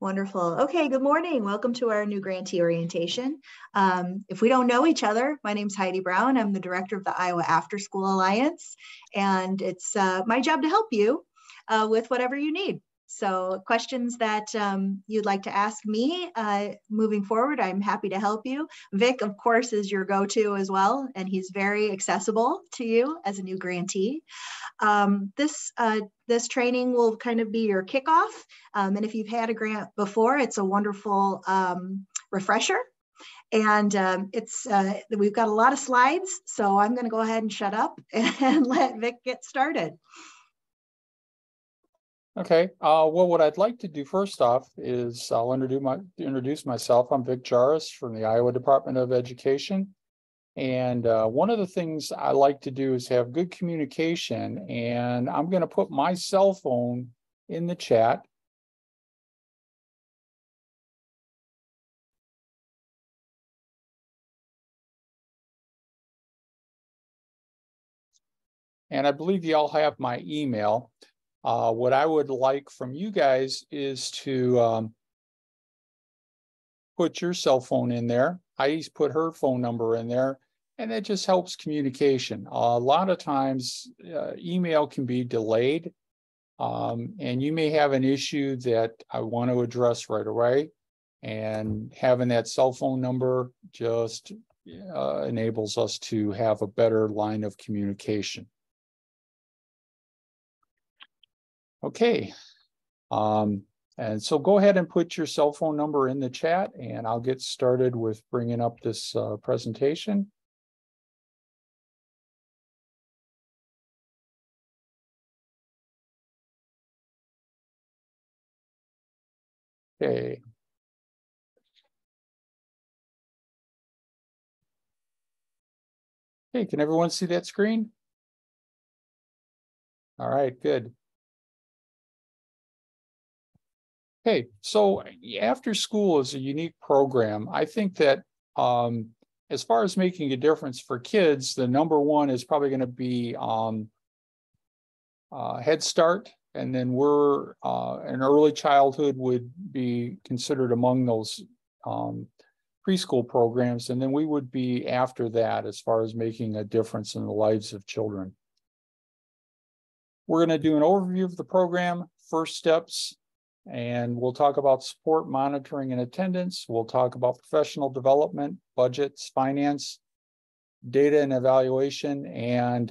Wonderful. Okay, good morning. Welcome to our new Grantee Orientation. If we don't know each other, my name's Heidi Brown. I'm the director of the Iowa After School Alliance, and it's my job to help you with whatever you need. So questions that you'd like to ask me moving forward, I'm happy to help you. Vic, of course, is your go-to as well, and he's very accessible to you as a new grantee. This training will kind of be your kickoff. And if you've had a grant before, it's a wonderful refresher. And we've got a lot of slides, so I'm going to go ahead and shut up and let Vic get started. Okay. Well, what I'd like to do first off is I'll introduce myself. I'm Vic Jarvis from the Iowa Department of Education. And one of the things I like to do is have good communication. And I'm going to put my cell phone in the chat. And I believe you all have my email. What I would like from you guys is to put your cell phone in there. Heidi's put her phone number in there, and that just helps communication. A lot of times, email can be delayed, and you may have an issue that I want to address right away, and having that cell phone number just enables us to have a better line of communication. Okay, and so go ahead and put your cell phone number in the chat, and I'll get started with bringing up this presentation. Okay. Hey, can everyone see that screen? All right, good. Okay, so after school is a unique program. I think that as far as making a difference for kids, the number one is probably going to be Head Start, and then we're an early childhood would be considered among those preschool programs, and then we would be after that as far as making a difference in the lives of children. We're going to do an overview of the program, first steps, and we'll talk about support, monitoring, and attendance. We'll talk about professional development, budgets, finance, data and evaluation, and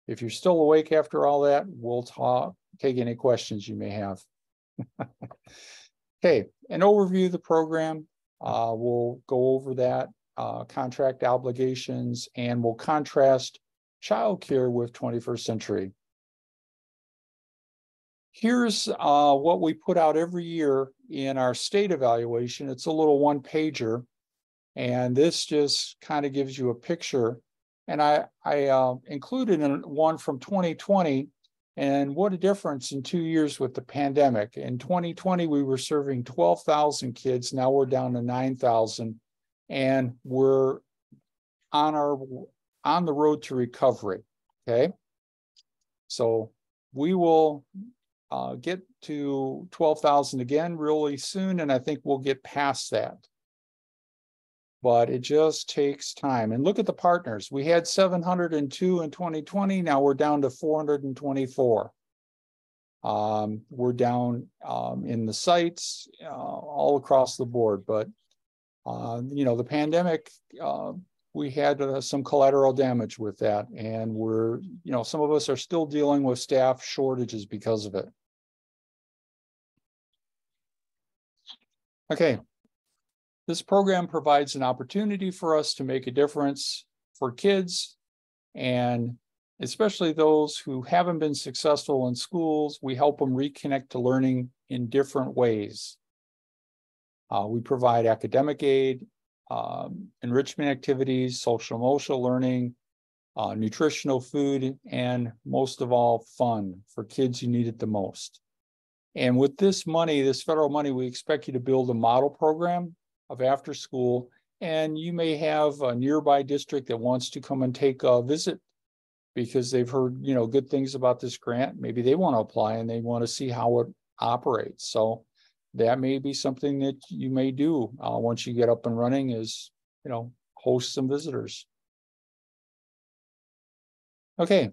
if you're still awake after all that, we'll take any questions you may have. Okay, an overview of the program. We'll go over that, contract obligations, and we'll contrast childcare with 21st century. Here's what we put out every year in our state evaluation. It's a little one-pager, and this just kind of gives you a picture. And I included one from 2020, and what a difference in 2 years with the pandemic. In 2020, we were serving 12,000 kids. Now we're down to 9,000, and we're on the road to recovery. Okay, so we will get to 12,000 again really soon, and I think we'll get past that. But it just takes time. And look at the partners. We had 702 in 2020. Now we're down to 424. We're down in the sites all across the board. But, you know, the pandemic, we had some collateral damage with that. And we're, you know, some of us are still dealing with staff shortages because of it. Okay. This program provides an opportunity for us to make a difference for kids, and especially those who haven't been successful in schools. We help them reconnect to learning in different ways. We provide academic aid, enrichment activities, social emotional learning, nutritional food, and most of all, fun for kids who need it the most. And with this money, this federal money, we expect you to build a model program of after school, and you may have a nearby district that wants to come and take a visit because they've heard, you know, good things about this grant. Maybe they want to apply and they want to see how it operates. So that may be something that you may do once you get up and running, is, host some visitors. Okay.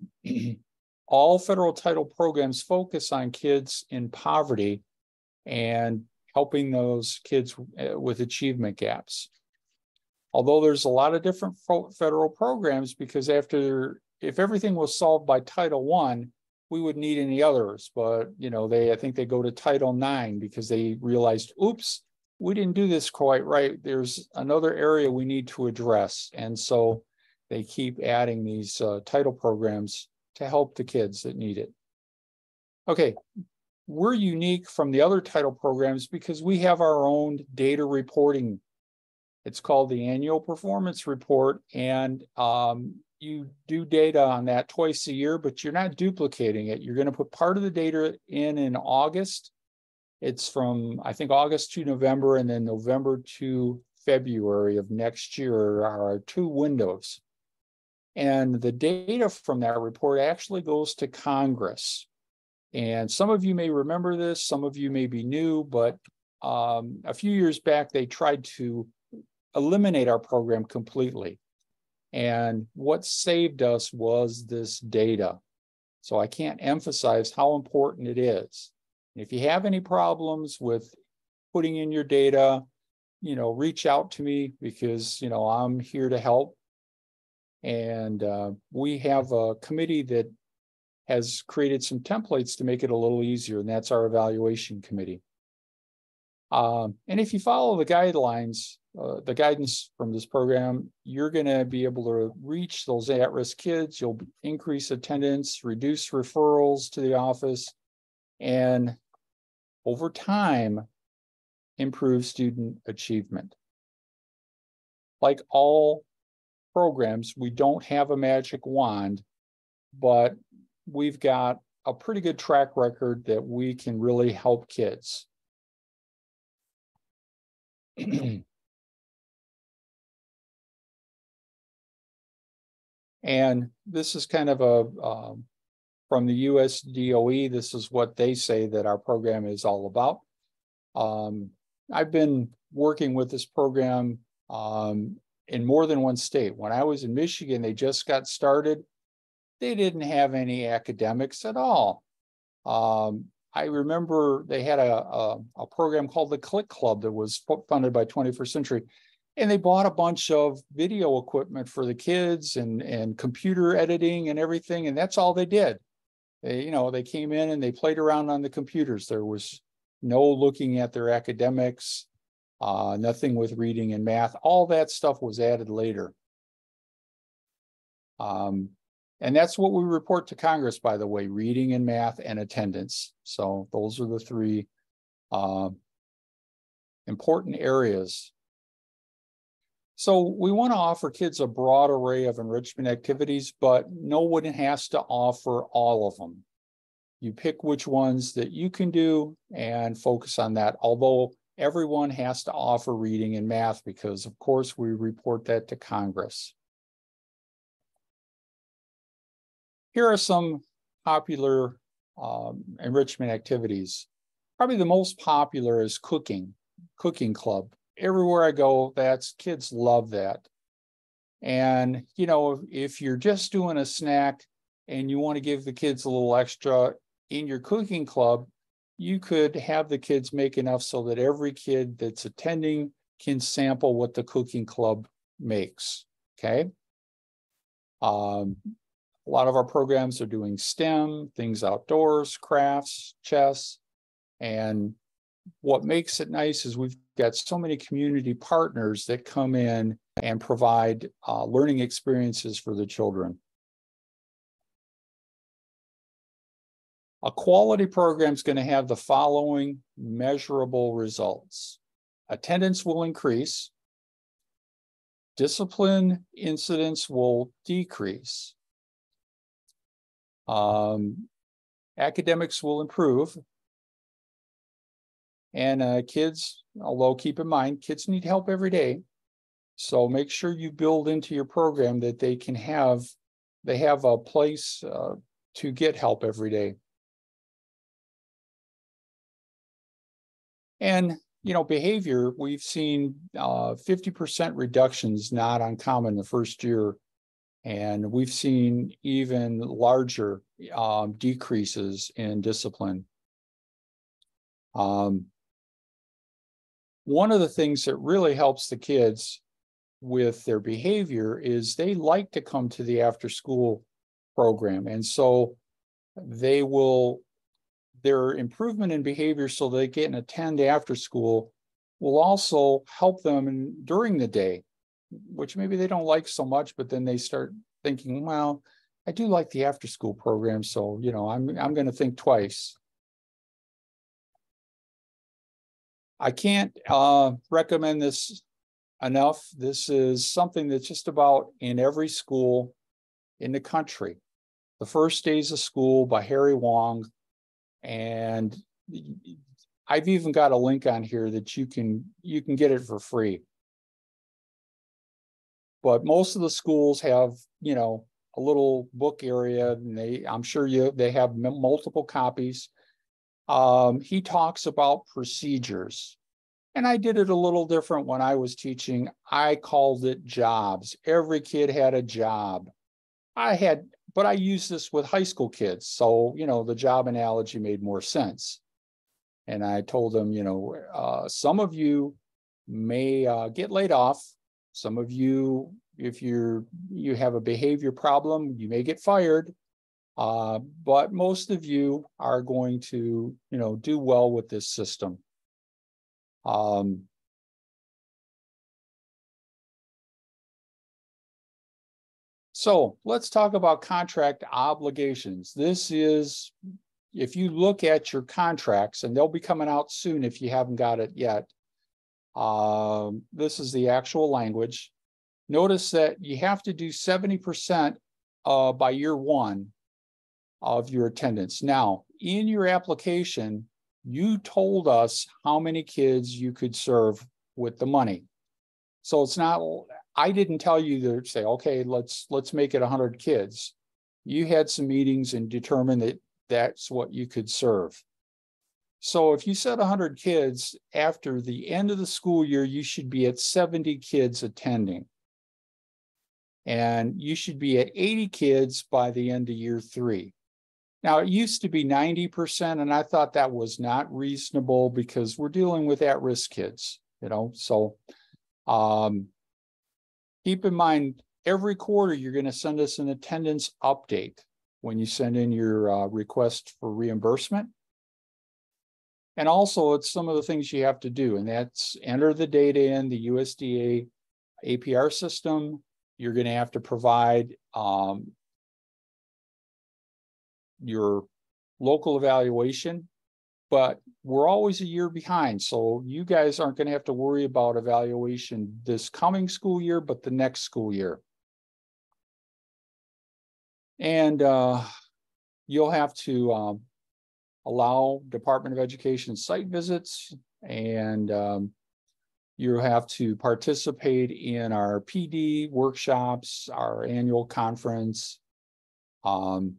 All federal title programs focus on kids in poverty and helping those kids with achievement gaps. Although there's a lot of different federal programs, because if everything was solved by Title I, we wouldn't need any others. But, I think they go to Title IX because they realized, oops, we didn't do this quite right. There's another area we need to address. And so they keep adding these title programs to help the kids that need it. Okay, we're unique from the other title programs because we have our own data reporting. It's called the Annual Performance Report, and you do data on that twice a year, but you're not duplicating it. You're going to put part of the data in August. It's from, I think, August to November, and then November to February of next year are our 2 windows. And the data from that report actually goes to Congress. And some of you may remember this, some of you may be new, but a few years back, they tried to eliminate our program completely. And what saved us was this data. So I can't emphasize how important it is. If you have any problems with putting in your data, reach out to me, because, I'm here to help. And we have a committee that has created some templates to make it a little easier, and that's our evaluation committee. And if you follow the guidelines, the guidance from this program, you're going to be able to reach those at-risk kids. You'll increase attendance, reduce referrals to the office, and over time, improve student achievement. Like all programs, we don't have a magic wand, but we've got a pretty good track record that we can really help kids. And this is kind of from the US DOE, this is what they say that our program is all about. I've been working with this program in more than one state. When I was in Michigan, they just got started. They didn't have any academics at all. I remember they had a program called the Click Club that was funded by 21st Century. And they bought a bunch of video equipment for the kids and computer editing and everything. And that's all they did. They came in and they played around on the computers. There was no looking at their academics, nothing with reading and math. All that stuff was added later. And that's what we report to Congress, by the way, reading and math and attendance. So those are the 3 important areas. So we want to offer kids a broad array of enrichment activities, but no one has to offer all of them. You pick which ones that you can do and focus on that, although everyone has to offer reading and math because, of course, we report that to Congress. Here are some popular enrichment activities. Probably the most popular is cooking club. Everywhere I go, kids love that. And, if you're just doing a snack and you want to give the kids a little extra in your cooking club, you could have the kids make enough so that every kid that's attending can sample what the cooking club makes, okay? A lot of our programs are doing STEM, things outdoors, crafts, chess, and what makes it nice is we've got so many community partners that come in and provide learning experiences for the children. A quality program is going to have the following measurable results. Attendance will increase. Discipline incidents will decrease. Academics will improve. And kids, although keep in mind, kids need help every day. So make sure you build into your program that they have a place to get help every day. And, behavior, we've seen 50% reductions, not uncommon the first year. And we've seen even larger decreases in discipline. One of the things that really helps the kids with their behavior is they like to come to the after school program. And so their improvement in behavior so they can attend after school will also help them during the day, which maybe they don't like so much, but then they start thinking, well, I do like the after school program. So, I'm going to think twice. I can't recommend this enough. This is something that's just about in every school in the country. The First Days of School by Harry Wong. And I've even got a link on here that you can get it for free. But most of the schools have, a little book area, and I'm sure they have multiple copies. He talks about procedures. And I did it a little different when I was teaching. I called it jobs. Every kid had a job. But I used this with high school kids. So, the job analogy made more sense. And I told them, some of you may get laid off. Some of you, if you have a behavior problem, you may get fired. But most of you are going to, do well with this system. So let's talk about contract obligations. This is, if you look at your contracts, and they'll be coming out soon if you haven't got it yet. This is the actual language. Notice that you have to do 70% by year one of your attendance. Now, in your application, you told us how many kids you could serve with the money. So it's not, I didn't tell you to say, okay, let's make it 100 kids. You had some meetings and determined that that's what you could serve. So if you said 100 kids, after the end of the school year, you should be at 70 kids attending. And you should be at 80 kids by the end of year 3. Now, it used to be 90%, and I thought that was not reasonable because we're dealing with at-risk kids, So keep in mind, every quarter, you're going to send us an attendance update when you send in your request for reimbursement. And also, it's some of the things you have to do, and that's enter the data in the USDA APR system. You're going to have to provide your local evaluation, but we're always a year behind. So you guys aren't going to have to worry about evaluation this coming school year, but the next school year. And you'll have to allow Department of Education site visits, and you have to participate in our PD workshops, our annual conference. And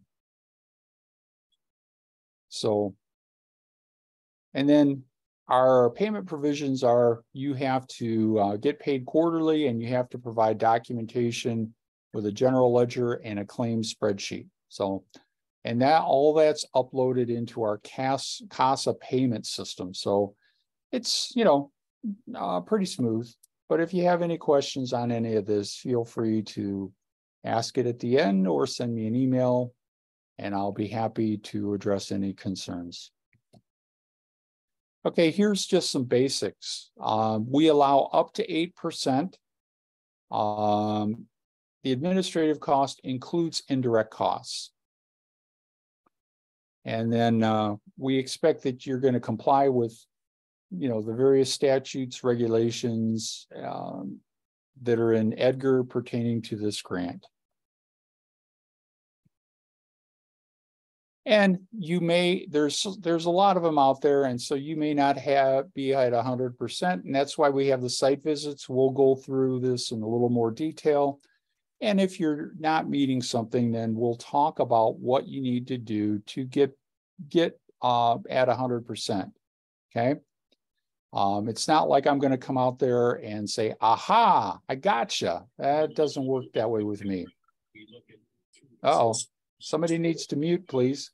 then our payment provisions are, you have to get paid quarterly, and you have to provide documentation with a general ledger and a claims spreadsheet. So, and all that's uploaded into our CASA payment system. So it's, pretty smooth. But if you have any questions on any of this, feel free to ask it at the end or send me an email, and I'll be happy to address any concerns. Okay, here's just some basics. We allow up to 8%. The administrative cost includes indirect costs. And then we expect that you're going to comply with, the various statutes, regulations that are in EDGAR pertaining to this grant. And you may, there's a lot of them out there, and so you may not be at 100%, and that's why we have the site visits. We'll go through this in a little more detail. And if you're not meeting something, then we'll talk about what you need to do to get at 100%, okay? It's not like I'm going to come out there and say, aha, I gotcha. That doesn't work that way with me. Uh-oh, somebody needs to mute, please.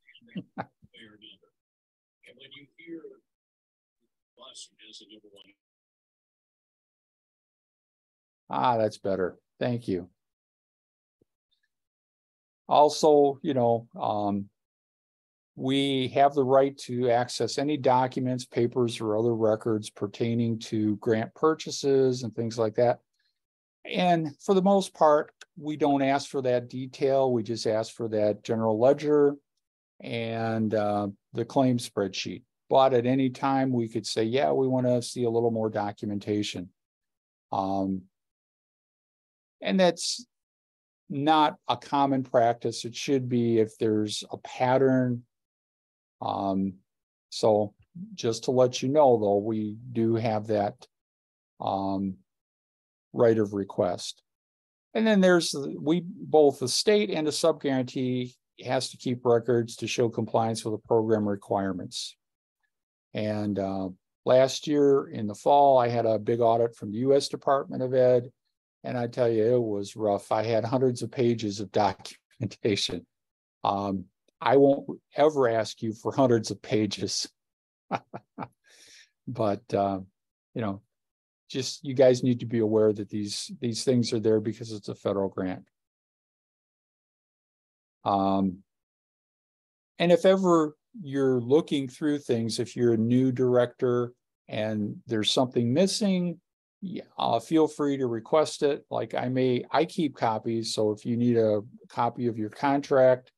Ah, that's better. Thank you. Also, we have the right to access any documents, papers, or other records pertaining to grant purchases and things like that. And for the most part, we don't ask for that detail. We just ask for that general ledger and the claim spreadsheet. But at any time, we could say, yeah, we want to see a little more documentation. And that's not a common practice. It should be if there's a pattern. So just to let you know, though, we do have that right of request. And then there's both the state and the sub-grantee has to keep records to show compliance with the program requirements. And last year in the fall, I had a big audit from the U.S. Department of Ed. And I tell you, it was rough. I had hundreds of pages of documentation. I won't ever ask you for hundreds of pages. But, just you guys need to be aware that these things are there because it's a federal grant. And if ever you're looking through things, if you're a new director and there's something missing, feel free to request it. Like I keep copies. So if you need a copy of your contract,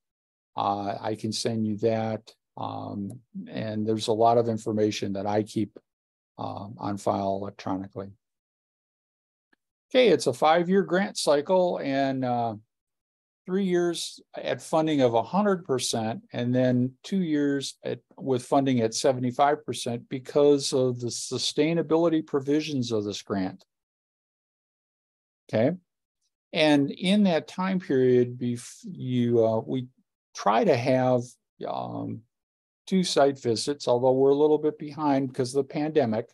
I can send you that. And there's a lot of information that I keep on file electronically. Okay, it's a 5-year grant cycle and 3 years at funding of 100%, and then 2 years with funding at 75% because of the sustainability provisions of this grant. Okay, and in that time period, we try to have 2 site visits, although we're a little bit behind because of the pandemic.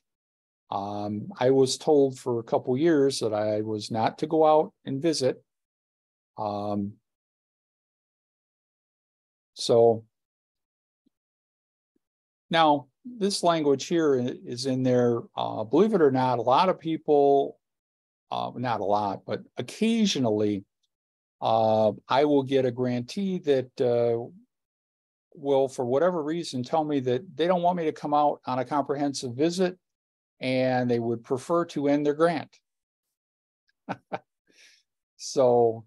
I was told for a couple years that I was not to go out and visit. So now this language here is in there. Believe it or not, a lot of people, not a lot, but occasionally I will get a grantee that will, for whatever reason, tell me that they don't want me to come out on a comprehensive visit and they would prefer to end their grant. So,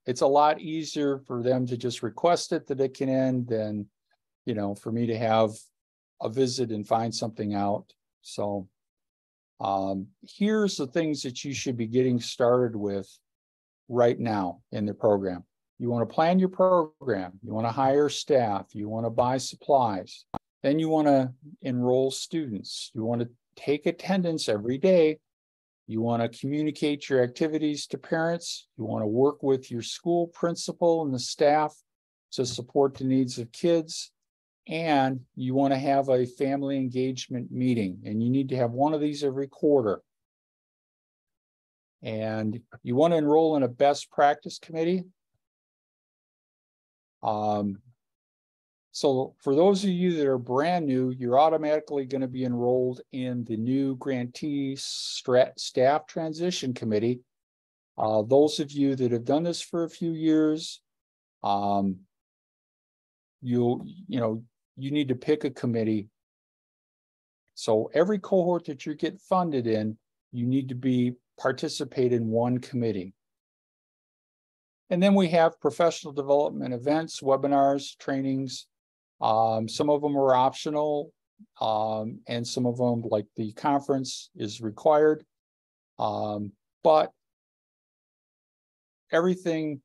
it's a lot easier for them to just request it that it can end than, for me to have a visit and find something out. So here's the things that you should be getting started with right now in the program. You want to plan your program. You want to hire staff. You want to buy supplies. Then you want to enroll students. You want to take attendance every day. You want to communicate your activities to parents. You want to work with your school principal and the staff to support the needs of kids. And you want to have a family engagement meeting. And you need to have one of these every quarter. And you want to enroll in a best practice committee. So for those of you that are brand new, you're automatically going to be enrolled in the new Grantee Staff Transition Committee. Those of you that have done this for a few years, you need to pick a committee. So every cohort that you get funded in, you need to participate in one committee. And then we have professional development events, webinars, trainings. Some of them are optional, and some of them, like the conference, is required. But everything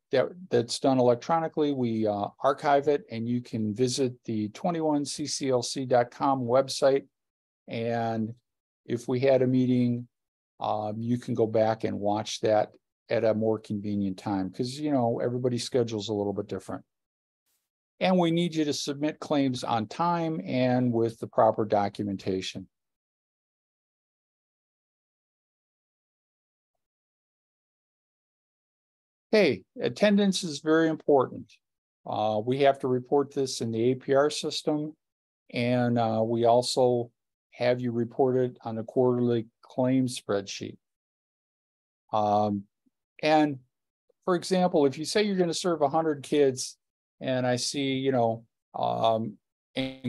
that's done electronically, we archive it, and you can visit the 21cclc.com website. And if we had a meeting, you can go back and watch that at a more convenient time because, everybody's schedule is a little bit different. And we need you to submit claims on time and with the proper documentation. Okay, attendance is very important. We have to report this in the APR system, and we also have you reported on a quarterly claims spreadsheet. And for example, if you say you're going to serve 100 kids, and I see, in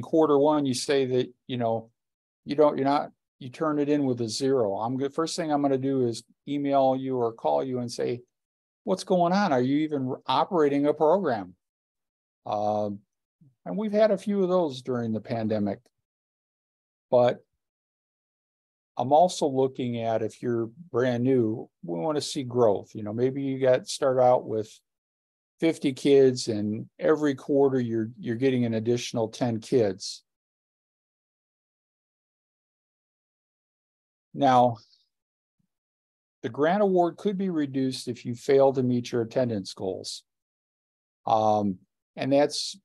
quarter one, you say that, you turn it in with a 0. First thing I'm going to do is email you or call you and say, what's going on? Are you even operating a program? And we've had a few of those during the pandemic. But I'm also looking at, if you're brand new, we want to see growth. Maybe you start out with 50 kids, and every quarter you're getting an additional 10 kids. Now, the grant award could be reduced if you fail to meet your attendance goals. And that's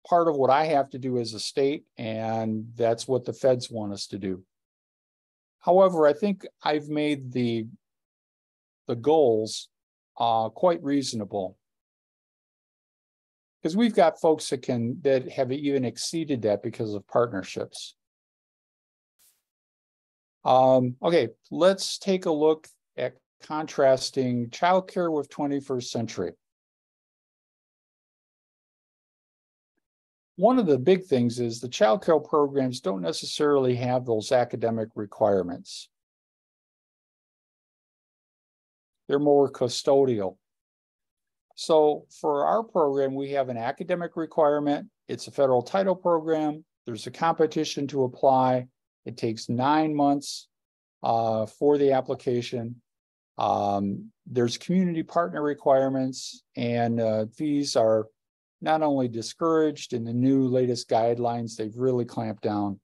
part of what I have to do as a state, and that's what the feds want us to do. However, I think I've made the goals quite reasonable, because we've got folks that have even exceeded that because of partnerships. Okay, let's take a look at contrasting childcare with 21st century. One of the big things is the childcare programs don't necessarily have those academic requirements. They're more custodial. So for our program, we have an academic requirement. It's a federal title program. There's a competition to apply. It takes 9 months for the application. There's community partner requirements, and these are not only discouraged in the new latest guidelines, they've really clamped down.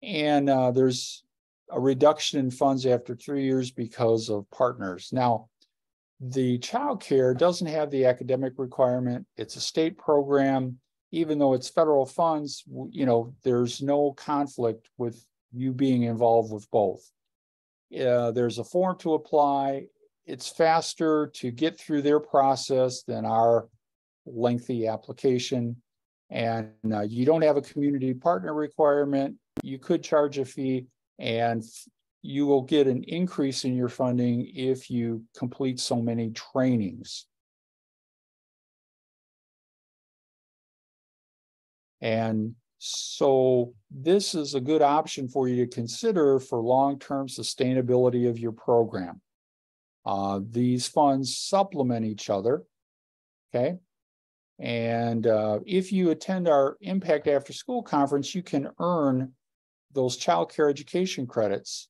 And there's a reduction in funds after 3 years because of partners. Now, the child care doesn't have the academic requirement. It's a state program. Even though it's federal funds, there's no conflict with you being involved with both. There's a form to apply. It's faster to get through their process than our lengthy application. And you don't have a community partner requirement. You could charge a fee, and you will get an increase in your funding if you complete so many trainings. And so this is a good option for you to consider for long-term sustainability of your program. These funds supplement each other, okay? And if you attend our Impact After School conference, you can earn those child care education credits.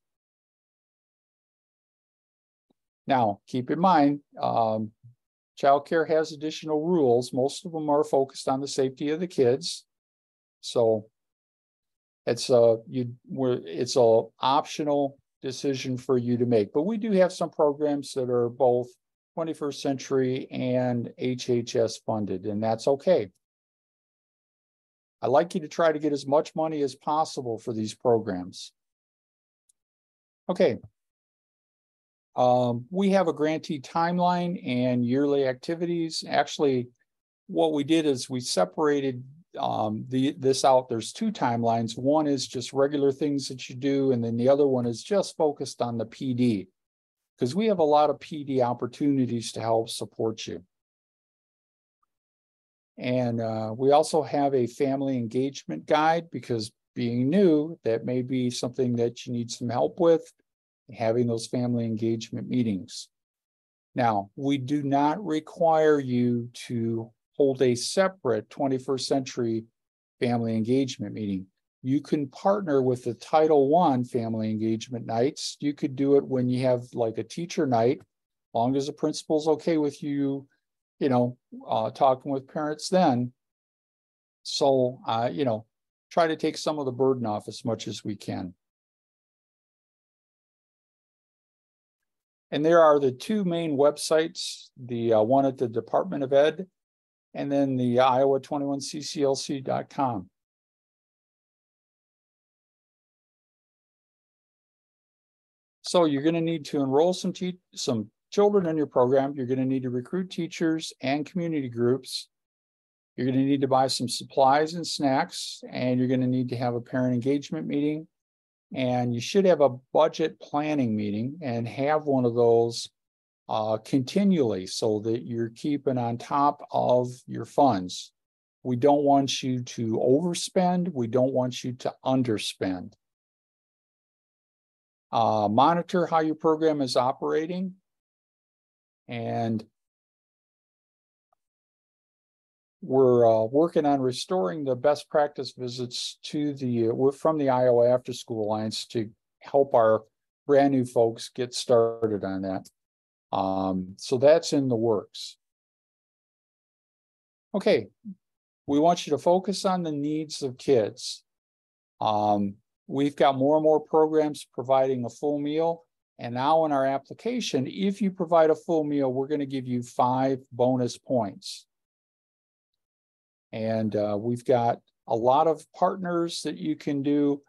Now, keep in mind, child care has additional rules. Most of them are focused on the safety of the kids. So it's an optional decision for you to make. But we do have some programs that are both 21st century and HHS funded, and that's okay. I'd like you to try to get as much money as possible for these programs. Okay. We have a grantee timeline and yearly activities. Actually, what we did is we separated this out. There's 2 timelines. One is just regular things that you do, and then the other one is just focused on the PD, because we have a lot of PD opportunities to help support you. And we also have a family engagement guide, because being new, that may be something that you need some help with, having those family engagement meetings. Now, we do not require you to hold a separate 21st century family engagement meeting. You can partner with the Title I family engagement nights. You could do it when you have like a teacher night, as long as the principal's okay with you, talking with parents then. So, try to take some of the burden off as much as we can. And there are the 2 main websites, the one at the Department of Ed and then the Iowa21cclc.com. So you're going to need to enroll some children in your program. You're going to need to recruit teachers and community groups. You're going to need to buy some supplies and snacks, and you're going to need to have a parent engagement meeting. And you should have a budget planning meeting and have one of those continually so that you're keeping on top of your funds. We don't want you to overspend. We don't want you to underspend. Monitor how your program is operating, and we're working on restoring the best practice visits to from the Iowa After School Alliance to help our brand new folks get started on that. So that's in the works. Okay, we want you to focus on the needs of kids. We've got more and more programs providing a full meal. And now in our application, if you provide a full meal, we're going to give you 5 bonus points. And we've got a lot of partners that you can do.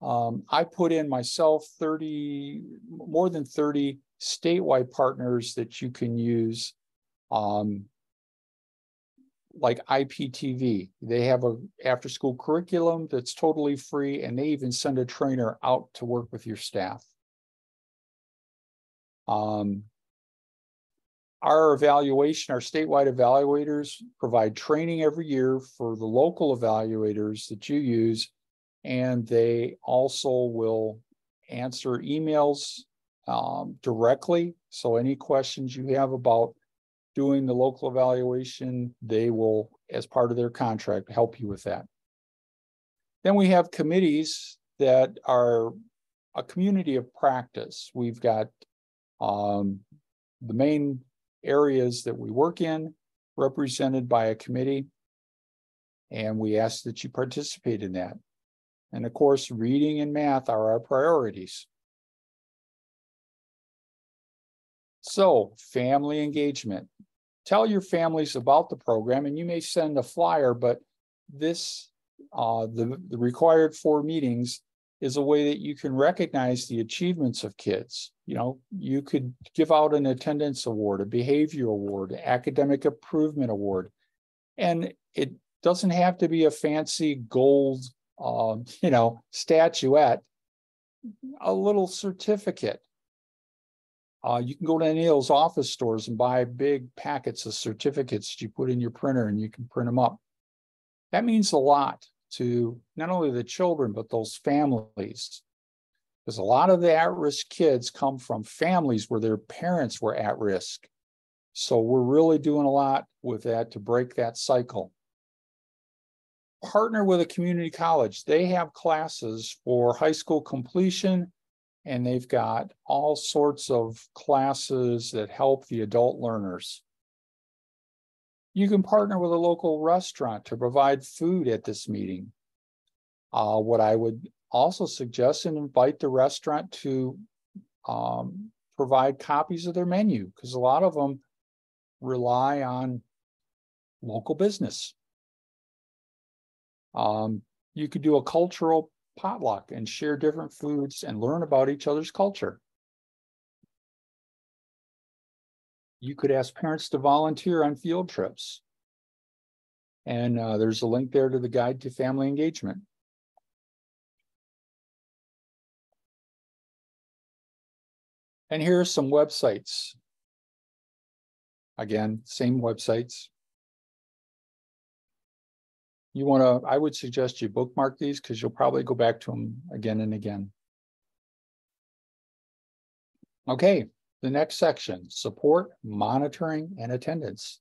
I put in myself more than 30 statewide partners that you can use, like IPTV. They have a after-school curriculum that's totally free, and they even send a trainer out to work with your staff. Our evaluation, our statewide evaluators provide training every year for the local evaluators that you use, and they also will answer emails directly. So any questions you have about doing the local evaluation, they will, as part of their contract, help you with that. Then we have committees that are a community of practice. We've got the main areas that we work in represented by a committee, and we ask that you participate in that. And of course, reading and math are our priorities. So, family engagement. Tell your families about the program, and you may send a flyer, but this, the required 4 meetings is a way that you can recognize the achievements of kids. You know, you could give out an attendance award, a behavior award, an academic improvement award. And it doesn't have to be a fancy gold, statuette, a little certificate. You can go to any of those office stores and buy big packets of certificates that you put in your printer, and you can print them up. That means a lot to not only the children, but those families. Because a lot of the at-risk kids come from families where their parents were at risk. So we're really doing a lot with that to break that cycle. Partner with a community college. They have classes for high school completion, and they've got all sorts of classes that help the adult learners. You can partner with a local restaurant to provide food at this meeting. What I would also suggest and invite the restaurant to provide copies of their menu, because a lot of them rely on local business. You could do a cultural potluck and share different foods and learn about each other's culture. You could ask parents to volunteer on field trips. And there's a link there to the Guide to Family Engagement. And here are some websites. Again, same websites. I would suggest you bookmark these because you'll probably go back to them again and again. Okay, the next section, support, monitoring, and attendance.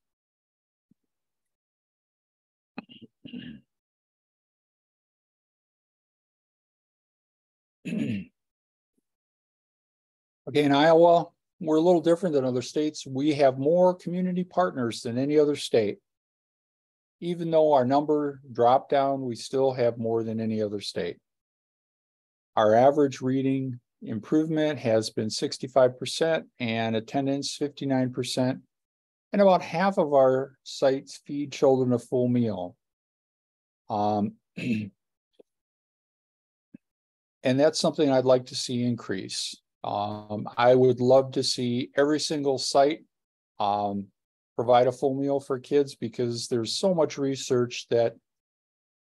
Okay, in Iowa, we're a little different than other states. We have more community partners than any other state. Even though our number dropped down, we still have more than any other state. Our average reading improvement has been 65% and attendance 59%. And about half of our sites feed children a full meal. And that's something I'd like to see increase. I would love to see every single site provide a full meal for kids, because there's so much research that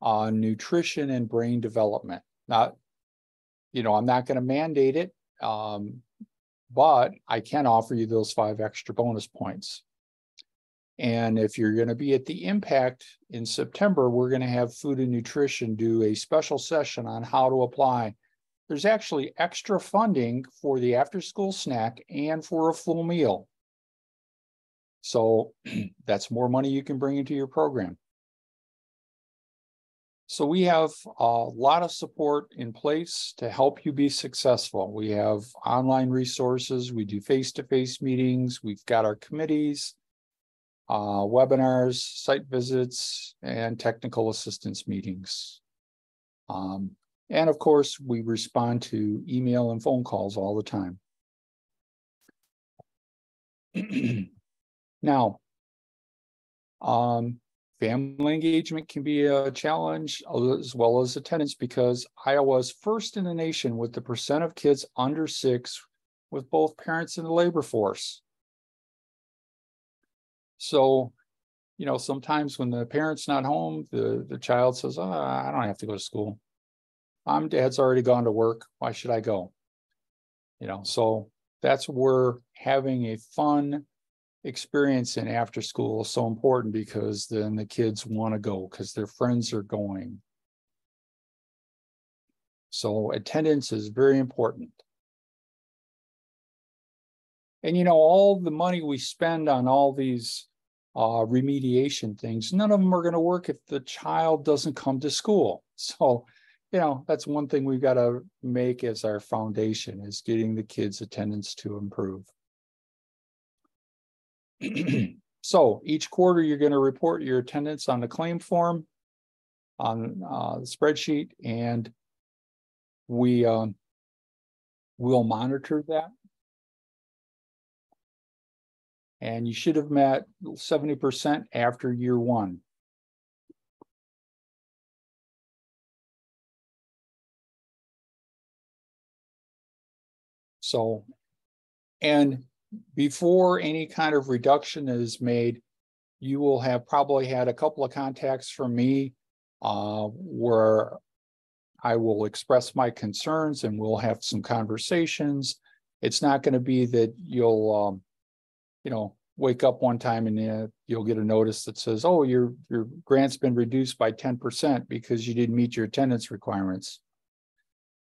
on nutrition and brain development. Not, I'm not going to mandate it, but I can offer you those 5 extra bonus points. And if you're going to be at the Impact in September, we're going to have Food and Nutrition do a special session on how to apply. There's actually extra funding for the after-school snack and for a full meal. So that's more money you can bring into your program. So we have a lot of support in place to help you be successful. We have online resources. We do face-to-face meetings. We've got our committees, webinars, site visits, and technical assistance meetings. And of course, we respond to email and phone calls all the time. Now, family engagement can be a challenge, as well as attendance, because Iowa is first in the nation with the percent of kids under 6 with both parents in the labor force. So, sometimes when the parent's not home, the child says, "Oh, I don't have to go to school. Dad's already gone to work. Why should I go?" So that's where having a fun experience in after school is so important, because then the kids want to go because their friends are going. So attendance is very important. And all the money we spend on all these remediation things, none of them are going to work if the child doesn't come to school. So that's one thing we've got to make as our foundation, is getting the kids' attendance to improve. So each quarter, you're going to report your attendance on the claim form on the spreadsheet, and we'll monitor that. And you should have met 70% after year 1. So, and before any kind of reduction is made, you will have probably had a couple of contacts from me where I will express my concerns and we'll have some conversations. It's not going to be that you'll, wake up one time and you'll get a notice that says, "Oh, your grant's been reduced by 10% because you didn't meet your attendance requirements."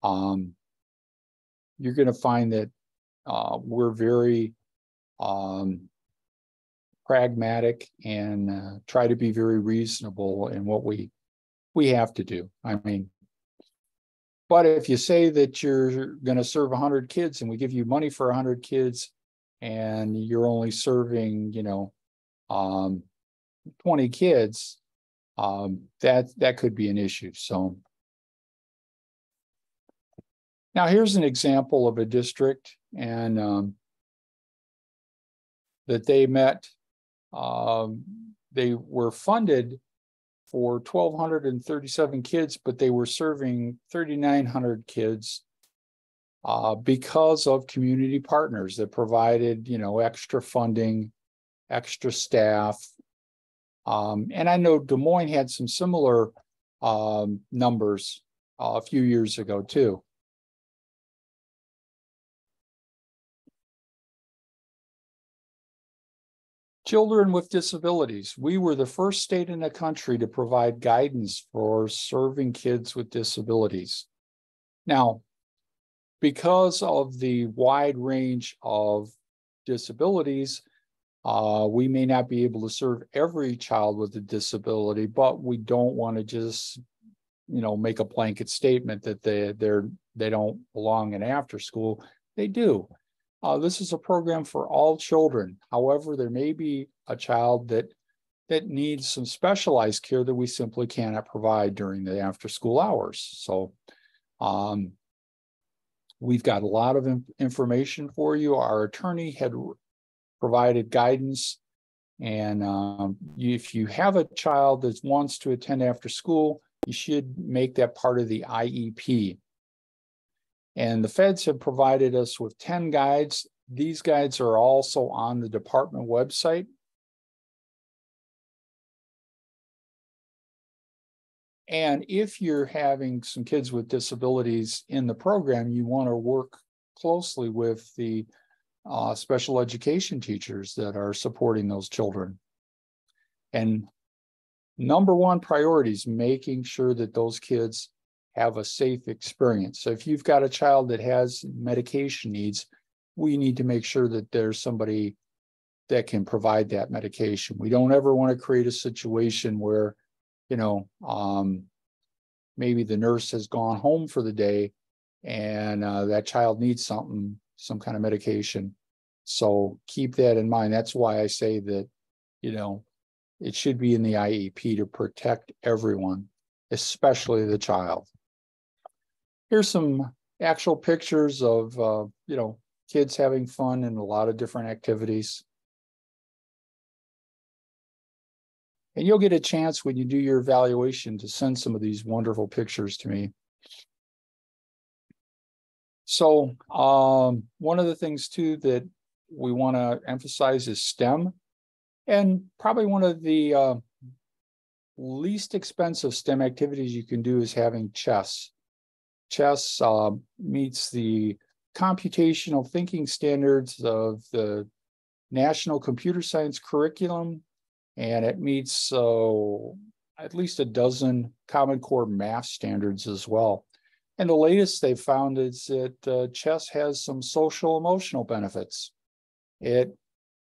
You're going to find that we're very pragmatic and try to be very reasonable in what we have to do. But if you say that you're going to serve 100 kids and we give you money for 100 kids and you're only serving, 20 kids, that could be an issue. So now here's an example of a district, and that they met. They were funded for 1,237 kids, but they were serving 3,900 kids because of community partners that provided, extra funding, extra staff. And I know Des Moines had some similar numbers a few years ago too. Children with disabilities. We were the first state in the country to provide guidance for serving kids with disabilities. Now, because of the wide range of disabilities, we may not be able to serve every child with a disability, but we don't want to just, make a blanket statement that they don't belong in after school. They do. This is a program for all children. However, there may be a child that needs some specialized care that we simply cannot provide during the after-school hours. So we've got a lot of information for you. Our attorney had provided guidance And if you have a child that wants to attend after school, you should make that part of the IEP. And the feds have provided us with 10 guides. These guides are also on the department website. And if you're having some kids with disabilities in the program, you want to work closely with the special education teachers that are supporting those children. And number one priority is making sure that those kids have a safe experience. So if you've got a child that has medication needs, we need to make sure that there's somebody that can provide that medication. We don't ever want to create a situation where, maybe the nurse has gone home for the day and that child needs some kind of medication. So keep that in mind. That's why I say that, it should be in the IEP to protect everyone, especially the child. Here's some actual pictures of, kids having fun in a lot of different activities. And you'll get a chance when you do your evaluation to send some of these wonderful pictures to me. So one of the things too that we want to emphasize is STEM. And probably one of the least expensive STEM activities you can do is having chess. Chess meets the computational thinking standards of the National Computer Science Curriculum, and it meets at least a dozen Common Core math standards as well. And the latest they've found is that chess has some social emotional benefits. It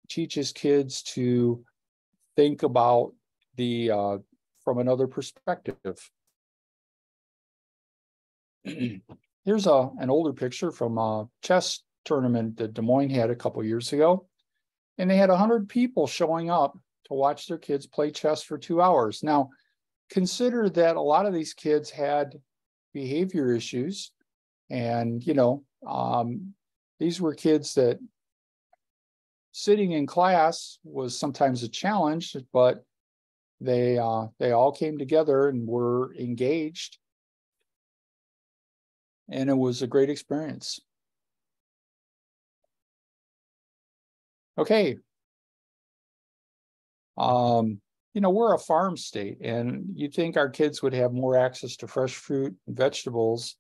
teaches kids to think about from another perspective. Here's an older picture from a chess tournament that Des Moines had a couple years ago. And they had 100 people showing up to watch their kids play chess for 2 hours. Now, consider that a lot of these kids had behavior issues. And, these were kids that sitting in class was sometimes a challenge, but they all came together and were engaged. And it was a great experience. Okay. We're a farm state, and you'd think our kids would have more access to fresh fruit and vegetables.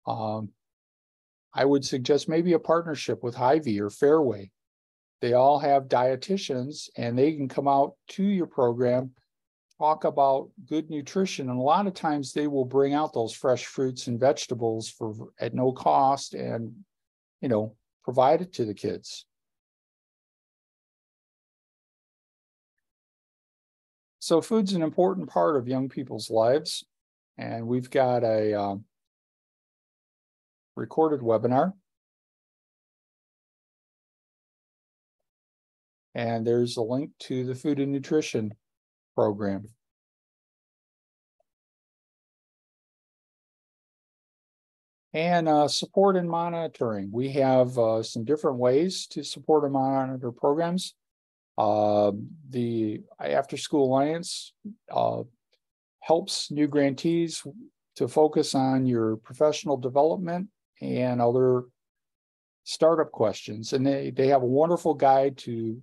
I would suggest maybe a partnership with Hy-Vee or Fairway. They all have dietitians, and they can come out to your program, talk about good nutrition, and a lot of times they will bring out those fresh fruits and vegetables at no cost and, provide it to the kids. So food's an important part of young people's lives, and we've got a recorded webinar. And there's a link to the food and nutrition program. And support and monitoring. We have some different ways to support and monitor programs. The After School Alliance helps new grantees to focus on your professional development and other startup questions. And they have a wonderful guide to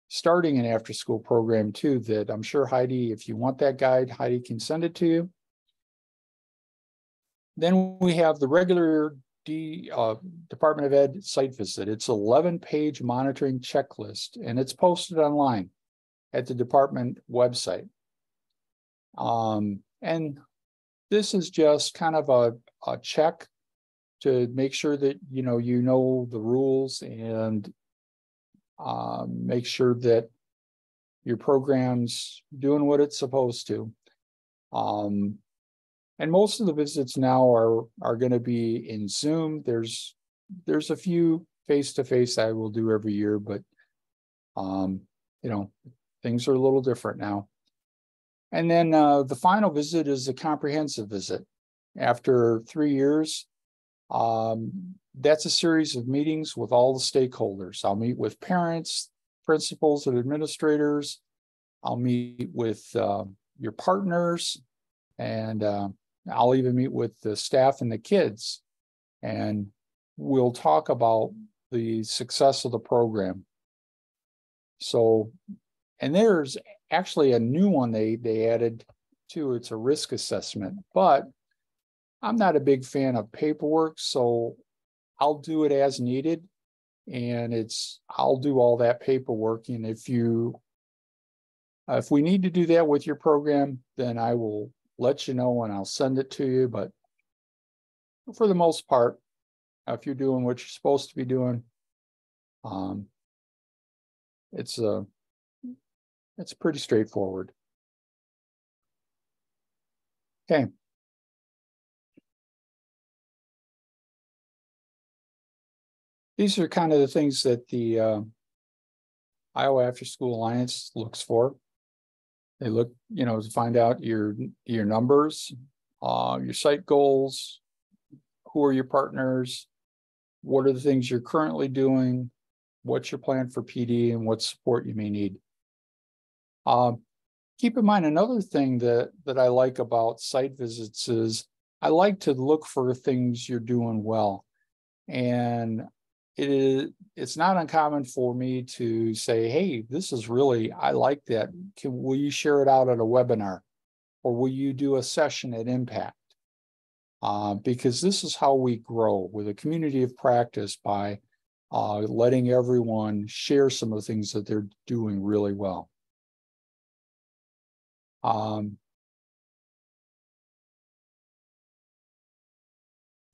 starting an after-school program too, that I'm sure Heidi, if you want that guide, Heidi can send it to you. Then we have the regular Department of Ed site visit. It's an 11-page monitoring checklist, and it's posted online at the department website. And this is just kind of a check to make sure that you know the rules and make sure that your program's doing what it's supposed to. And most of the visits now are going to be in Zoom. There's a few face-to-face I will do every year, but things are a little different now. And then the final visit is a comprehensive visit. After 3 years, that's a series of meetings with all the stakeholders. I'll meet with parents, principals and administrators. I'll meet with your partners, and I'll even meet with the staff and the kids. And we'll talk about the success of the program. So, and there's actually a new one they added too. It's a risk assessment, but I'm not a big fan of paperwork, so I'll do it as needed. And I'll do all that paperwork. And if we need to do that with your program, then I will let you know and I'll send it to you. But for the most part, if you're doing what you're supposed to be doing, it's pretty straightforward. Okay. These are kind of the things that the Iowa After School Alliance looks for. They look, to find out your numbers, your site goals, who are your partners, what are the things you're currently doing, what's your plan for PD, and what support you may need. Keep in mind, another thing that I like about site visits is I like to look for things you're doing well. And it's not uncommon for me to say, hey, this is really, I like that. Will you share it out at a webinar? Or will you do a session at Impact? Because this is how we grow with a community of practice, by letting everyone share some of the things that they're doing really well.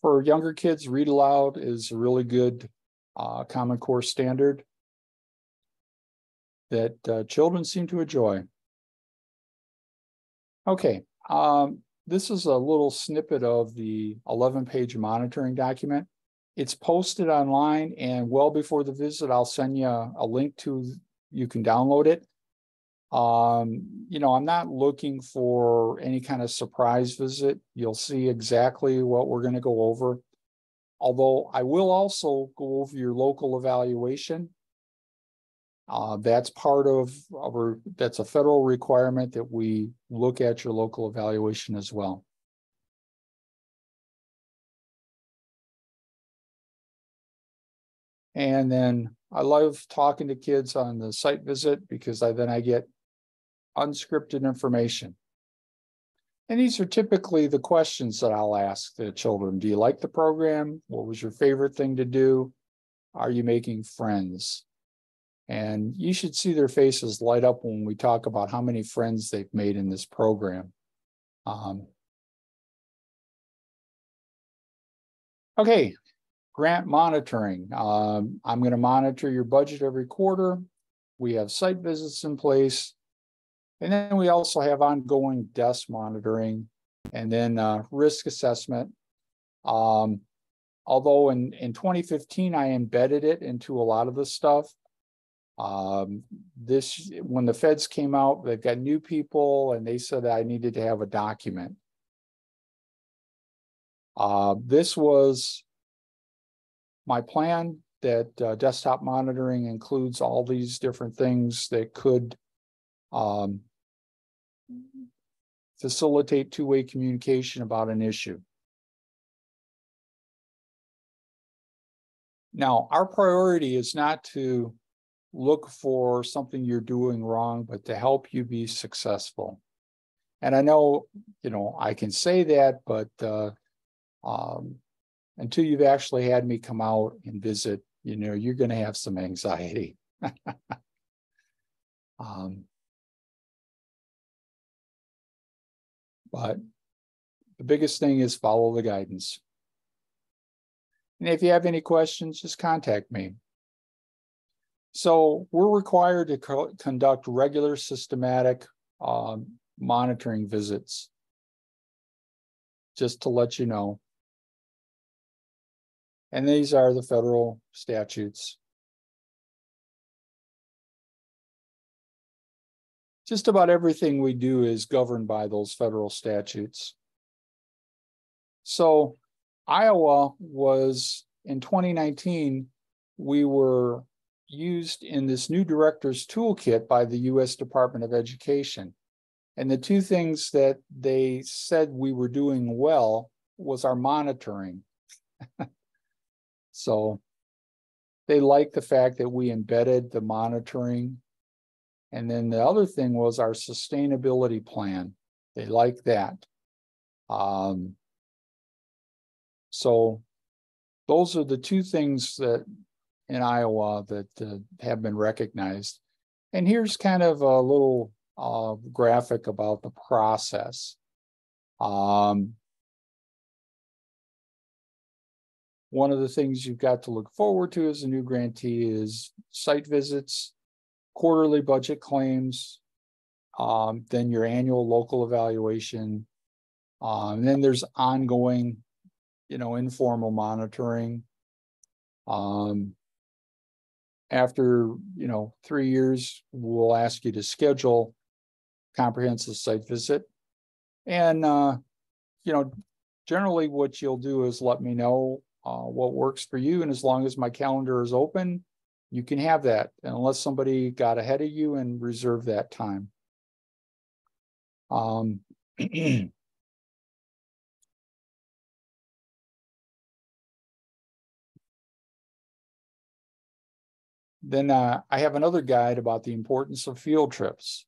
For younger kids, read aloud is a really good Common Core standard that children seem to enjoy. Okay, this is a little snippet of the 11-page monitoring document. It's posted online, and well before the visit, I'll send you a link to, you can download it. I'm not looking for any kind of surprise visit. You'll see exactly what we're going to go over. Although I will also go over your local evaluation. That's part of that's a federal requirement that we look at your local evaluation as well. And then I love talking to kids on the site visit, because then I get unscripted information. And these are typically the questions that I'll ask the children. Do you like the program? What was your favorite thing to do? Are you making friends? And you should see their faces light up when we talk about how many friends they've made in this program. Okay, grant monitoring. I'm going to monitor your budget every quarter. We have site visits in place. And then we also have ongoing desk monitoring, and then risk assessment. Although in 2015, I embedded it into a lot of the stuff. When the feds came out, they've got new people, and they said I needed to have a document. This was my plan, that desktop monitoring includes all these different things that could facilitate two-way communication about an issue. Now, our priority is not to look for something you're doing wrong, but to help you be successful. And I know, I can say that, but until you've actually had me come out and visit, you're going to have some anxiety. But the biggest thing is follow the guidance. And if you have any questions, just contact me. So we're required to conduct regular systematic monitoring visits, just to let you know. And these are the federal statutes. Just about everything we do is governed by those federal statutes. So Iowa was, in 2019, we were used in this new director's toolkit by the U.S. Department of Education. And the two things that they said we were doing well was our monitoring. So they liked the fact that we embedded the monitoring. And then the other thing was our sustainability plan. They liked that. So those are the two things that in Iowa that have been recognized. And here's kind of a little graphic about the process. One of the things you've got to look forward to as a new grantee is site visits, quarterly budget claims, then your annual local evaluation. And then there's ongoing, informal monitoring. After, 3 years, we'll ask you to schedule comprehensive site visit. And, generally what you'll do is let me know what works for you. And as long as my calendar is open, you can have that, unless somebody got ahead of you and reserved that time. Then I have another guide about the importance of field trips.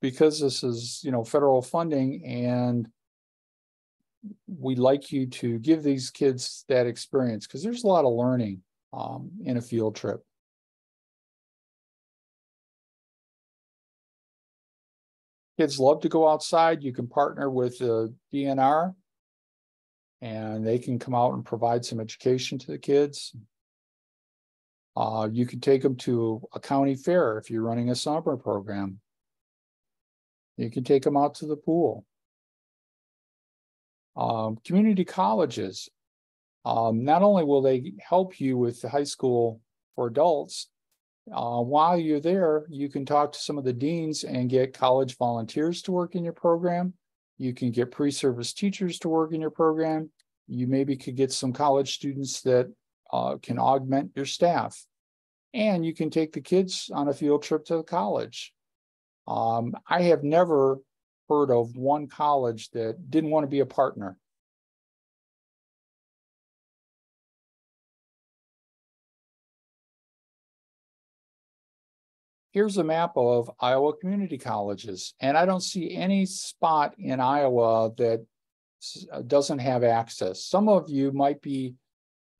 Because this is, federal funding, and we'd like you to give these kids that experience, because there's a lot of learning in a field trip. Kids love to go outside. You can partner with the DNR, and they can come out and provide some education to the kids. You can take them to a county fair if you're running a summer program. You can take them out to the pool. Community colleges, not only will they help you with the high school for adults, while you're there, you can talk to some of the deans and get college volunteers to work in your program. You can get pre-service teachers to work in your program. You maybe could get some college students that can augment your staff. And you can take the kids on a field trip to the college. I have never heard of one college that didn't want to be a partner. Here's a map of Iowa community colleges, and I don't see any spot in Iowa that doesn't have access. Some of you might be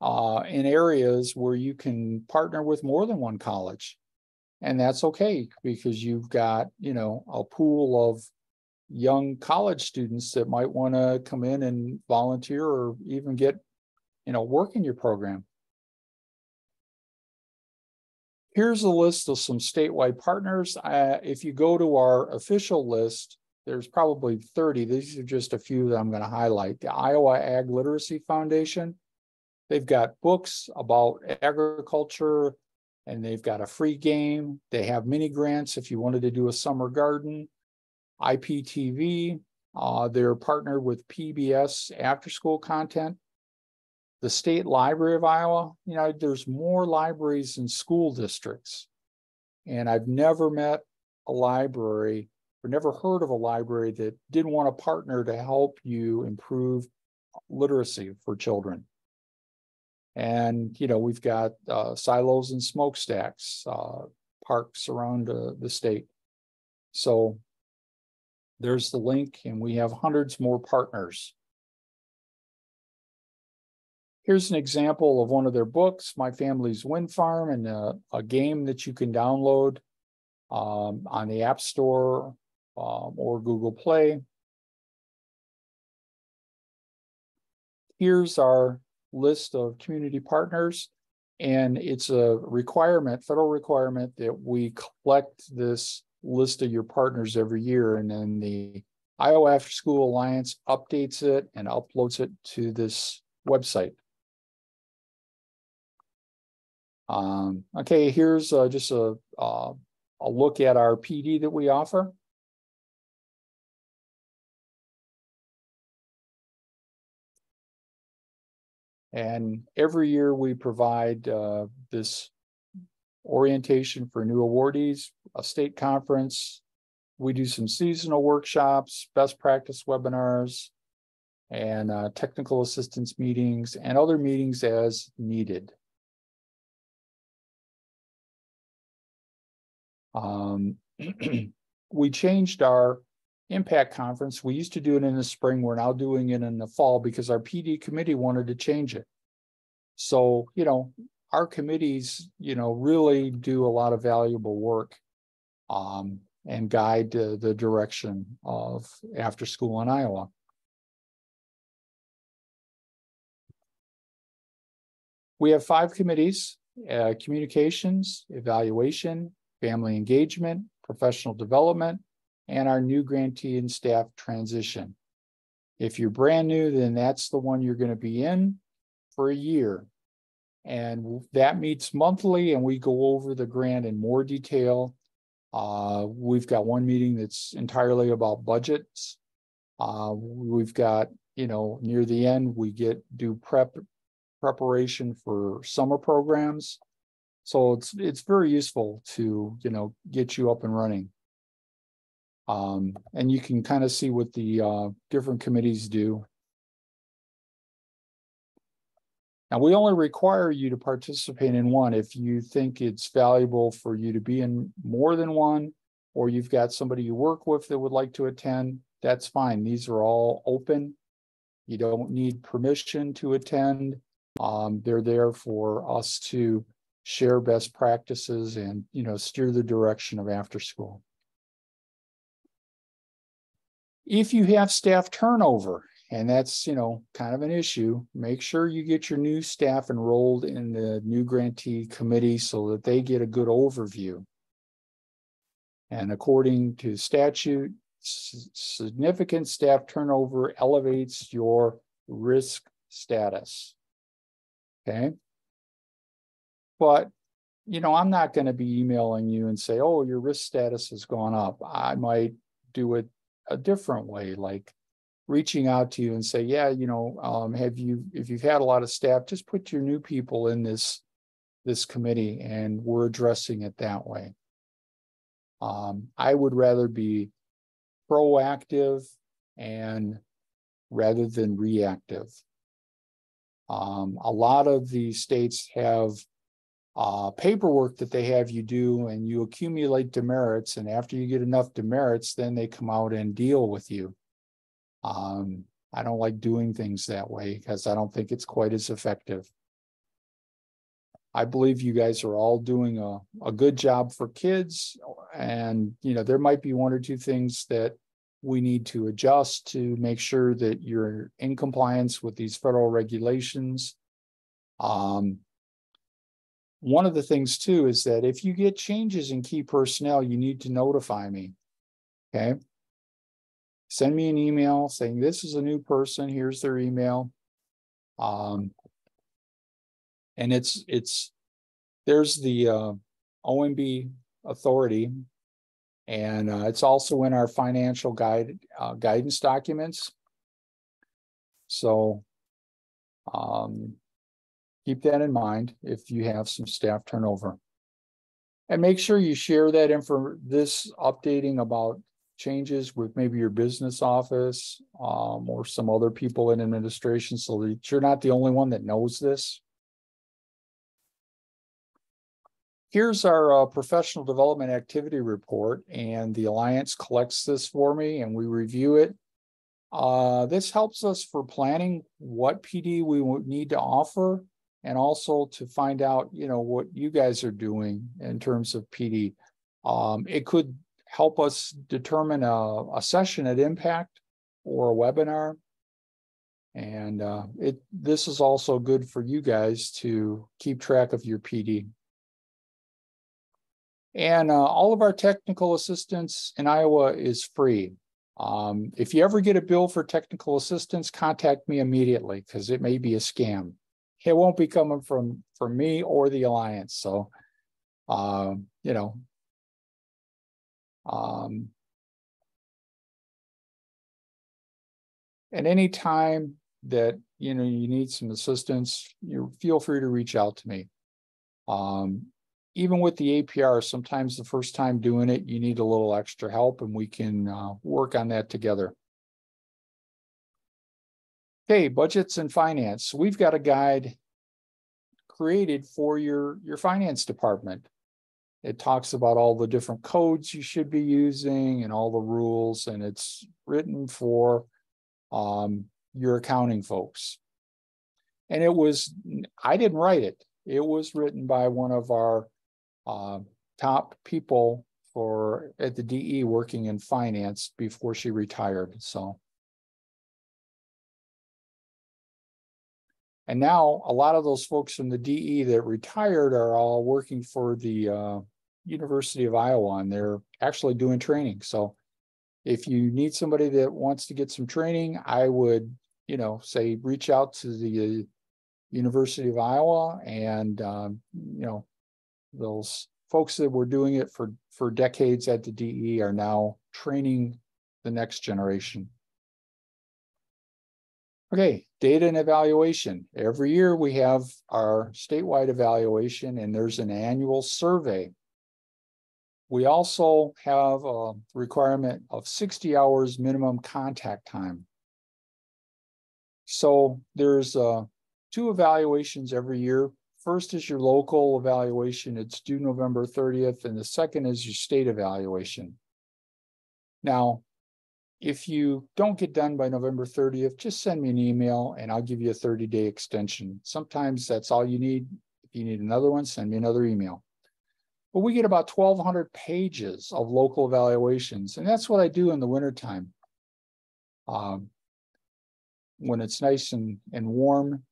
in areas where you can partner with more than one college, and that's okay, because you've got, a pool of young college students that might want to come in and volunteer or even get, work in your program. Here's a list of some statewide partners. If you go to our official list, there's probably 30. These are just a few that I'm going to highlight. The Iowa Ag Literacy Foundation. They've got books about agriculture, and they've got a free game. They have mini grants if you wanted to do a summer garden. IPTV, they're partnered with PBS after school content. The State Library of Iowa, there's more libraries in school districts. And I've never met a library or never heard of a library that didn't want to partner to help you improve literacy for children. And, we've got silos and smokestacks, parks around the state. So there's the link, and we have hundreds more partners. Here's an example of one of their books, My Family's Wind Farm, and a game that you can download on the App Store or Google Play. Here's our list of community partners, and it's a requirement, federal requirement, that we collect this list of your partners every year, and then the Iowa After School Alliance updates it and uploads it to this website. Okay, here's just a look at our PD that we offer. And every year we provide this orientation for new awardees, a state conference. We do some seasonal workshops, best practice webinars, and technical assistance meetings and other meetings as needed. We changed our impact conference. We used to do it in the spring. We're now doing it in the fall because our PD committee wanted to change it. So, our committees, really do a lot of valuable work and guide the direction of after school in Iowa. We have 5 committees: communications, evaluation, family engagement, professional development, and our new grantee and staff transition. If you're brand new, then that's the one you're going to be in for a year. And that meets monthly, and we go over the grant in more detail. We've got one meeting that's entirely about budgets. We've got, near the end, we do preparation for summer programs. So it's very useful to, get you up and running. And you can kind of see what the different committees do. Now, we only require you to participate in one. If you think it's valuable for you to be in more than one, or you've got somebody you work with that would like to attend, that's fine. These are all open. You don't need permission to attend. They're there for us to share best practices and, steer the direction of after school. If you have staff turnover, and that's, kind of an issue, make sure you get your new staff enrolled in the new grantee committee so that they get a good overview. And according to statute, significant staff turnover elevates your risk status. Okay. But, I'm not going to be emailing you and say, oh, your risk status has gone up. I might do it a different way, like reaching out to you and say, yeah, if you've had a lot of staff, just put your new people in this committee, and we're addressing it that way. I would rather be proactive and rather than reactive. A lot of the states have paperwork that they have you do, and you accumulate demerits, and after you get enough demerits, then they come out and deal with you. I don't like doing things that way because I don't think it's quite as effective. I believe you guys are all doing a good job for kids, and there might be one or two things that we need to adjust to make sure that you're in compliance with these federal regulations. One of the things too is that if you get changes in key personnel, you need to notify me. Okay. Send me an email saying this is a new person, here's their email. And there's the OMB authority, and it's also in our financial guidance documents. So keep that in mind if you have some staff turnover. And make sure you share that this updating about changes with maybe your business office or some other people in administration, so that you're not the only one that knows this. Here's our professional development activity report, and the Alliance collects this for me and we review it. This helps us for planning what PD we would need to offer, and also to find out, what you guys are doing in terms of PD. It could help us determine a session at Impact or a webinar. And this is also good for you guys to keep track of your PD. And all of our technical assistance in Iowa is free. If you ever get a bill for technical assistance, contact me immediately, because it may be a scam. It won't be coming from me or the Alliance. So, at any time that you need some assistance, you feel free to reach out to me. Even with the APR, sometimes the first time doing it, you need a little extra help, and we can work on that together. Okay, budgets and finance. We've got a guide created for your finance department. It talks about all the different codes you should be using and all the rules, and it's written for your accounting folks. And I didn't write it. It was written by one of our top people at the DE working in finance before she retired. And now a lot of those folks from the DE that retired are all working for the University of Iowa, and they're actually doing training. So if you need somebody that wants to get some training, I would, say reach out to the University of Iowa, and those folks that were doing it for decades at the DE are now training the next generation. Okay, data and evaluation. Every year we have our statewide evaluation, and there's an annual survey. We also have a requirement of 60 hours minimum contact time. So there's 2 evaluations every year. First is your local evaluation. It's due November 30th, and the second is your state evaluation. Now, if you don't get done by November 30th, just send me an email and I'll give you a 30-day extension. Sometimes that's all you need. If you need another one, send me another email. But we get about 1,200 pages of local evaluations, and that's what I do in the wintertime. When it's nice and warm,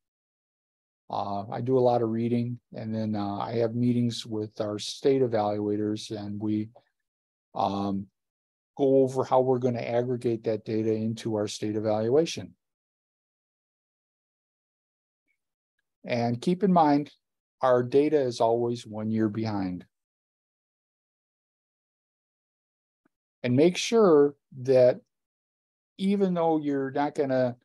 I do a lot of reading, and then I have meetings with our state evaluators, and we go over how we're going to aggregate that data into our state evaluation. And keep in mind, our data is always 1 year behind. And make sure that even though you're not going to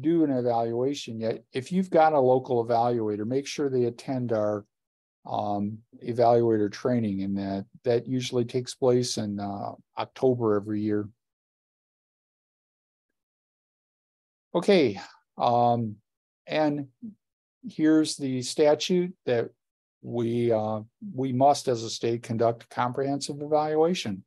do an evaluation yet, if you've got a local evaluator, make sure they attend our evaluator training, and that usually takes place in October every year. Okay, and here's the statute that we must, as a state, conduct a comprehensive evaluation.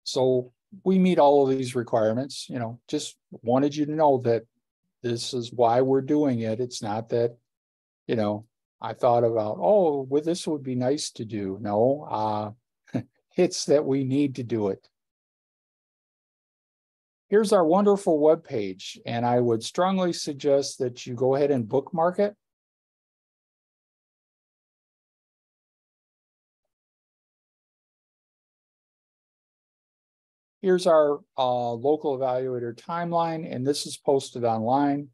So we meet all of these requirements. Just wanted you to know that this is why we're doing it. It's not that, I thought about, well, this would be nice to do. No, it's that we need to do it. Here's our wonderful webpage, and I would strongly suggest that you go ahead and bookmark it. Here's our local evaluator timeline, and this is posted online.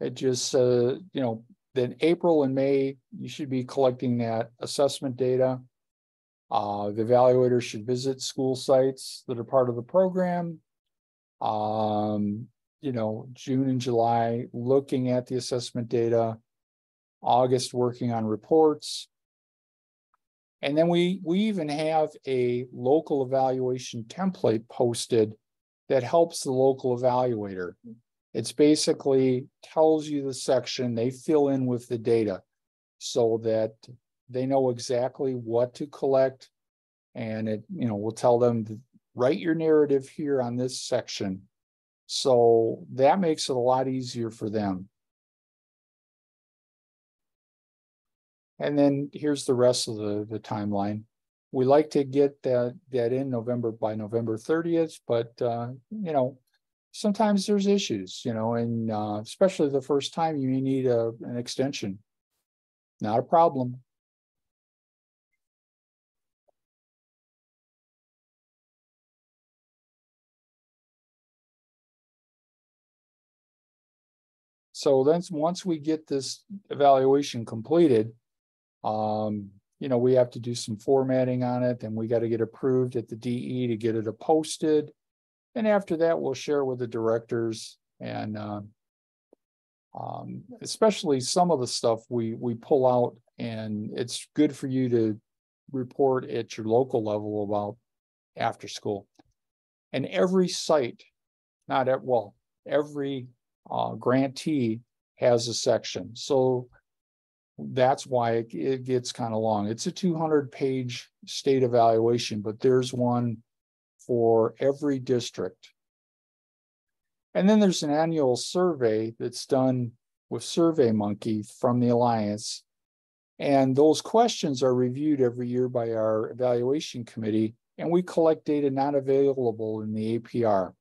It just, then April and May, you should be collecting that assessment data. The evaluator should visit school sites that are part of the program. June and July, looking at the assessment data. August, working on reports. And then we even have a local evaluation template posted that helps the local evaluator. It's basically tells you the section, they fill in with the data so that they know exactly what to collect. And it, will tell them to write your narrative here on this section. So that makes it a lot easier for them. And then here's the rest of the timeline. We like to get that in by November 30th, but sometimes there's issues, and especially the first time you may need an extension. Not a problem. So then once we get this evaluation completed, we have to do some formatting on it, and we got to get approved at the DE to get it posted. And after that, we'll share with the directors, and especially some of the stuff we pull out, and it's good for you to report at your local level about after school. And every site, every grantee has a section. So that's why it gets kind of long. It's a 200-page state evaluation, but there's one for every district. And then there's an annual survey that's done with SurveyMonkey from the Alliance. And those questions are reviewed every year by our evaluation committee, and we collect data not available in the APR.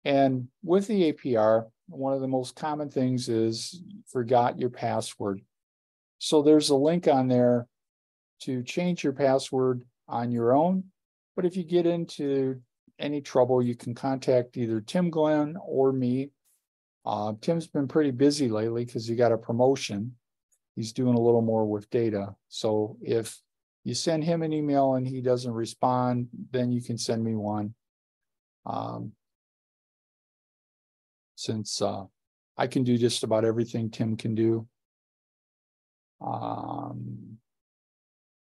And with the APR, one of the most common things is forgot your password. So there's a link on there to change your password on your own. But if you get into any trouble, you can contact either Tim Glenn or me. Tim's been pretty busy lately because he got a promotion. He's doing a little more with data. So if you send him an email and he doesn't respond, then you can send me one. Since I can do just about everything Tim can do.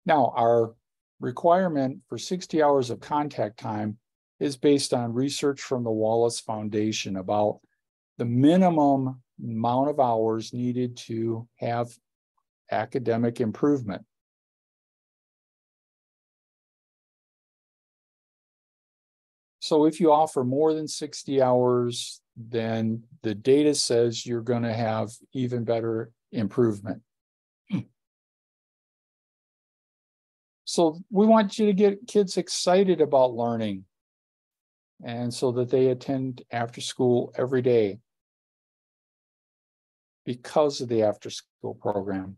Now, our requirement for 60 hours of contact time is based on research from the Wallace Foundation about the minimum amount of hours needed to have academic improvement. So if you offer more than 60 hours, then the data says you're going to have even better improvement. So we want you to get kids excited about learning, and so that they attend after school every day because of the after school program.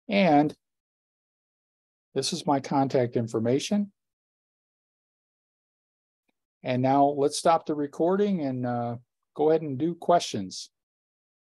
And this is my contact information. And now let's stop the recording and go ahead and do questions.